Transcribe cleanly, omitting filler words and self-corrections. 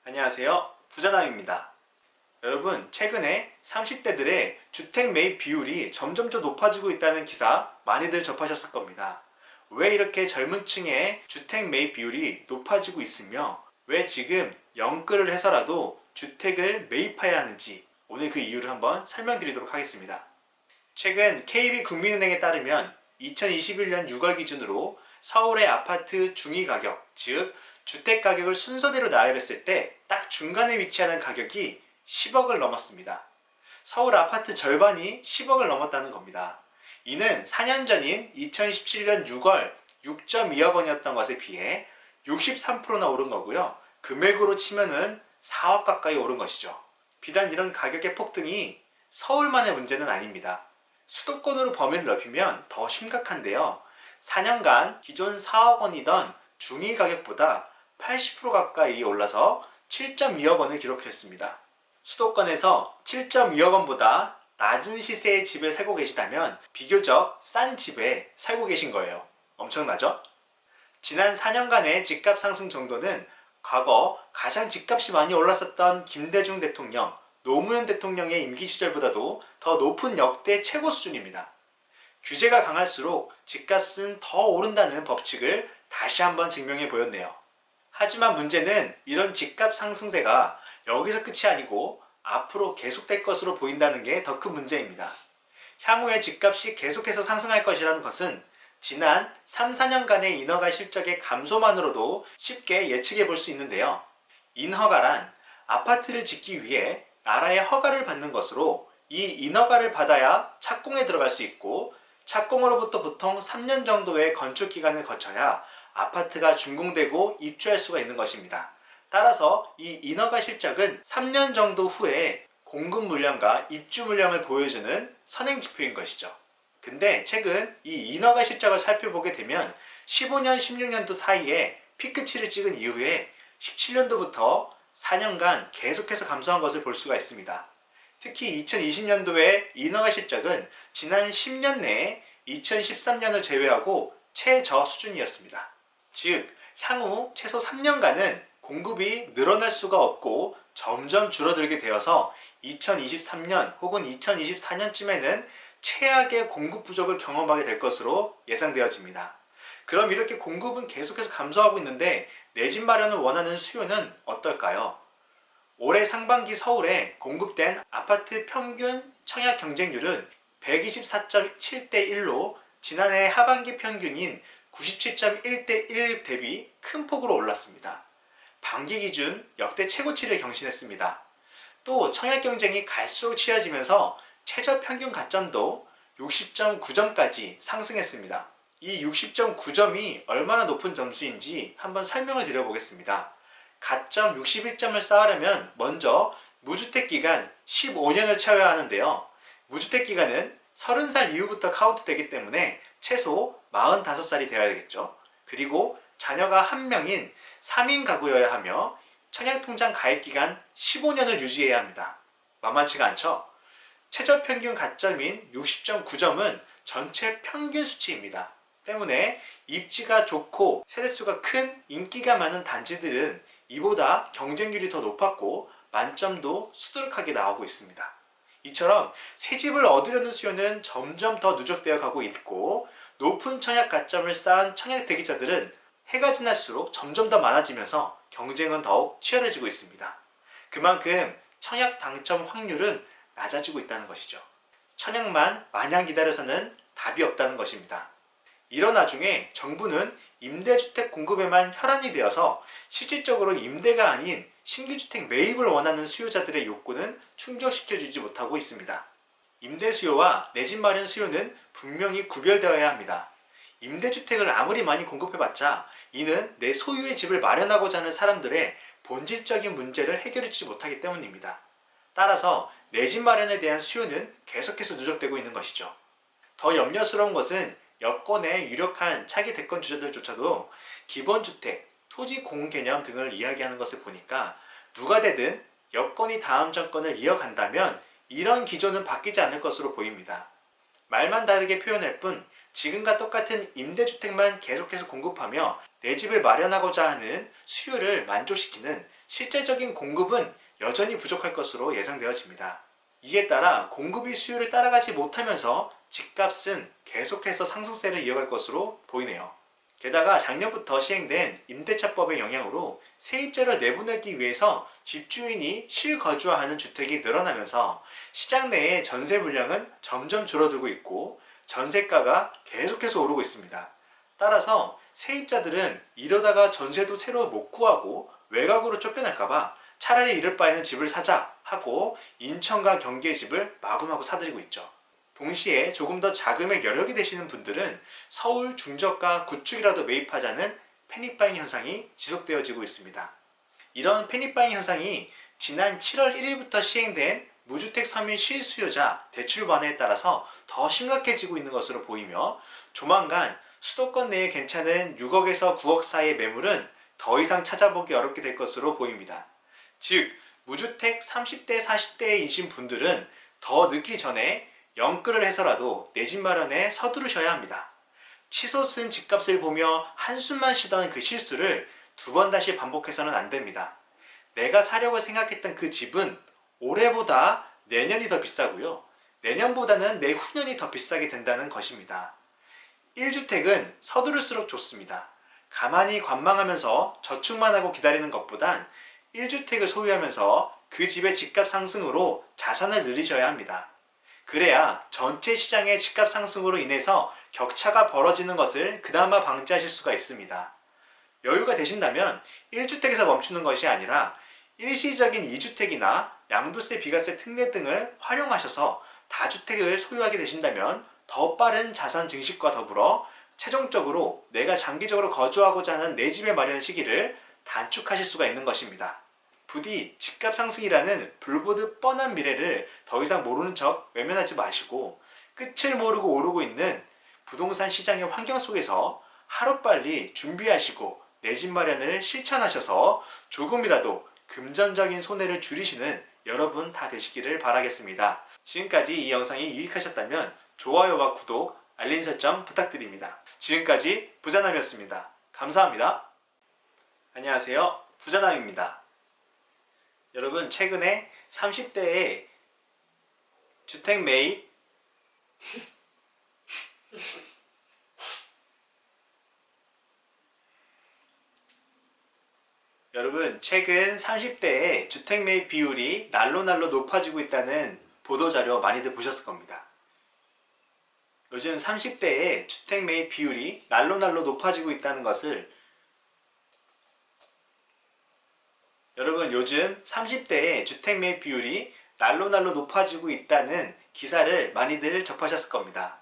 안녕하세요. 부자남입니다. 여러분, 최근에 30대들의 주택 매입 비율이 점점 더 높아지고 있다는 기사 많이들 접하셨을 겁니다. 왜 이렇게 젊은 층의 주택 매입 비율이 높아지고 있으며 왜 지금 영끌을 해서라도 주택을 매입해야 하는지 오늘 그 이유를 한번 설명드리도록 하겠습니다. 최근 KB국민은행에 따르면 2021년 6월 기준으로 서울의 아파트 중위가격, 즉 주택가격을 순서대로 나열했을 때 딱 중간에 위치하는 가격이 10억을 넘었습니다. 서울 아파트 절반이 10억을 넘었다는 겁니다. 이는 4년 전인 2017년 6월 6.2억 원이었던 것에 비해 63%나 오른 거고요. 금액으로 치면은 4억 가까이 오른 것이죠. 비단 이런 가격의 폭등이 서울만의 문제는 아닙니다. 수도권으로 범위를 넓히면 더 심각한데요. 4년간 기존 4억 원이던 중위 가격보다 80% 가까이 올라서 7.2억 원을 기록했습니다. 수도권에서 7.2억 원보다 낮은 시세의 집을 살고 계시다면 비교적 싼 집에 살고 계신 거예요. 엄청나죠? 지난 4년간의 집값 상승 정도는 과거 가장 집값이 많이 올랐었던 김대중 대통령, 노무현 대통령의 임기 시절보다도 더 높은 역대 최고 수준입니다. 규제가 강할수록 집값은 더 오른다는 법칙을 다시 한번 증명해 보였네요. 하지만 문제는 이런 집값 상승세가 여기서 끝이 아니고 앞으로 계속될 것으로 보인다는 게 더 큰 문제입니다. 향후에 집값이 계속해서 상승할 것이라는 것은 지난 3, 4년간의 인허가 실적의 감소만으로도 쉽게 예측해 볼 수 있는데요. 인허가란 아파트를 짓기 위해 나라의 허가를 받는 것으로 이 인허가를 받아야 착공에 들어갈 수 있고 착공으로부터 보통 3년 정도의 건축 기간을 거쳐야 아파트가 준공되고 입주할 수가 있는 것입니다. 따라서 이 인허가 실적은 3년 정도 후에 공급 물량과 입주 물량을 보여주는 선행 지표인 것이죠. 근데 최근 이 인허가 실적을 살펴보게 되면 15년, 16년도 사이에 피크치를 찍은 이후에 17년도부터 4년간 계속해서 감소한 것을 볼 수가 있습니다. 특히 2020년도의 인허가 실적은 지난 10년 내에 2013년을 제외하고 최저 수준이었습니다. 즉, 향후 최소 3년간은 공급이 늘어날 수가 없고 점점 줄어들게 되어서 2023년 혹은 2024년쯤에는 최악의 공급 부족을 경험하게 될 것으로 예상되어집니다. 그럼 이렇게 공급은 계속해서 감소하고 있는데 내 집 마련을 원하는 수요는 어떨까요? 올해 상반기 서울에 공급된 아파트 평균 청약 경쟁률은 124.7대 1로 지난해 하반기 평균인 97.1대 1 대비 큰 폭으로 올랐습니다. 반기 기준 역대 최고치를 경신했습니다. 또 청약 경쟁이 갈수록 치열해지면서 최저 평균 가점도 60.9점까지 상승했습니다. 이 60.9점이 얼마나 높은 점수인지 한번 설명을 드려보겠습니다. 가점 61점을 쌓으려면 먼저 무주택 기간 15년을 채워야 하는데요. 무주택 기간은 30살 이후부터 카운트되기 때문에 최소 45살이 되어야 되겠죠. 그리고 자녀가 1명인 3인 가구여야 하며 청약통장 가입 기간 15년을 유지해야 합니다. 만만치가 않죠? 최저평균 가점인 60.9점은 전체 평균 수치입니다. 때문에 입지가 좋고 세대수가 큰 인기가 많은 단지들은 이보다 경쟁률이 더 높았고 만점도 수두룩하게 나오고 있습니다. 이처럼 새 집을 얻으려는 수요는 점점 더 누적되어 가고 있고 높은 청약 가점을 쌓은 청약 대기자들은 해가 지날수록 점점 더 많아지면서 경쟁은 더욱 치열해지고 있습니다. 그만큼 청약 당첨 확률은 낮아지고 있다는 것이죠. 청약만 마냥 기다려서는 답이 없다는 것입니다. 이런 와중에 정부는 임대주택 공급에만 혈안이 되어서 실질적으로 임대가 아닌 신규주택 매입을 원하는 수요자들의 욕구는 충족시켜주지 못하고 있습니다. 임대 수요와 내 집 마련 수요는 분명히 구별되어야 합니다. 임대주택을 아무리 많이 공급해봤자 이는 내 소유의 집을 마련하고자 하는 사람들의 본질적인 문제를 해결하지 못하기 때문입니다. 따라서 내 집 마련에 대한 수요는 계속해서 누적되고 있는 것이죠. 더 염려스러운 것은 여권의 유력한 차기 대권 주자들조차도 기본주택, 토지 공급 개념 등을 이야기하는 것을 보니까 누가 되든 여권이 다음 정권을 이어간다면 이런 기조는 바뀌지 않을 것으로 보입니다. 말만 다르게 표현할 뿐 지금과 똑같은 임대주택만 계속해서 공급하며 내 집을 마련하고자 하는 수요를 만족시키는 실제적인 공급은 여전히 부족할 것으로 예상되어집니다. 이에 따라 공급이 수요를 따라가지 못하면서 집값은 계속해서 상승세를 이어갈 것으로 보이네요. 게다가 작년부터 시행된 임대차법의 영향으로 세입자를 내보내기 위해서 집주인이 실거주하는 주택이 늘어나면서 시장 내의 전세 물량은 점점 줄어들고 있고 전세가가 계속해서 오르고 있습니다. 따라서 세입자들은 이러다가 전세도 새로 못 구하고 외곽으로 쫓겨날까봐 차라리 이럴 바에는 집을 사자 하고 인천과 경기의 집을 마구마구 사들이고 있죠. 동시에 조금 더 자금의 여력이 되시는 분들은 서울 중저가 구축이라도 매입하자는 패닉바잉 현상이 지속되어지고 있습니다. 이런 패닉바잉 현상이 지난 7월 1일부터 시행된 무주택 서민 실수요자 대출 완화에 따라서 더 심각해지고 있는 것으로 보이며 조만간 수도권 내에 괜찮은 6억에서 9억 사이의 매물은 더 이상 찾아보기 어렵게 될 것으로 보입니다. 즉 무주택 30대 40대이신 분들은 더 늦기 전에 영끌을 해서라도 내 집 마련에 서두르셔야 합니다. 치솟은 집값을 보며 한숨만 쉬던 그 실수를 두 번 다시 반복해서는 안 됩니다. 내가 사려고 생각했던 그 집은 올해보다 내년이 더 비싸고요. 내년보다는 내후년이 더 비싸게 된다는 것입니다. 1주택은 서두를수록 좋습니다. 가만히 관망하면서 저축만 하고 기다리는 것보단 1주택을 소유하면서 그 집의 집값 상승으로 자산을 늘리셔야 합니다. 그래야 전체 시장의 집값 상승으로 인해서 격차가 벌어지는 것을 그나마 방지하실 수가 있습니다. 여유가 되신다면 1주택에서 멈추는 것이 아니라 일시적인 2주택이나 양도세, 비과세 특례 등을 활용하셔서 다주택을 소유하게 되신다면 더 빠른 자산 증식과 더불어 최종적으로 내가 장기적으로 거주하고자 하는 내 집의 마련 시기를 단축하실 수가 있는 것입니다. 부디 집값 상승이라는 불보듯 뻔한 미래를 더 이상 모르는 척 외면하지 마시고 끝을 모르고 오르고 있는 부동산 시장의 환경 속에서 하루빨리 준비하시고 내 집 마련을 실천하셔서 조금이라도 금전적인 손해를 줄이시는 여러분 다 되시기를 바라겠습니다. 지금까지 이 영상이 유익하셨다면 좋아요와 구독, 알림 설정 부탁드립니다. 지금까지 부자남이었습니다. 감사합니다. 안녕하세요. 부자남입니다. 여러분 최근에 30대의 주택 매입 여러분 최근 30대의 주택 매입 비율이 날로 높아지고 있다는 보도자료 많이들 보셨을 겁니다. 요즘 30대의 주택 매입 비율이 날로 높아지고 있다는 것을 여러분 요즘 30대의 주택 매입 비율이 날로 높아지고 있다는 기사를 많이들 접하셨을 겁니다.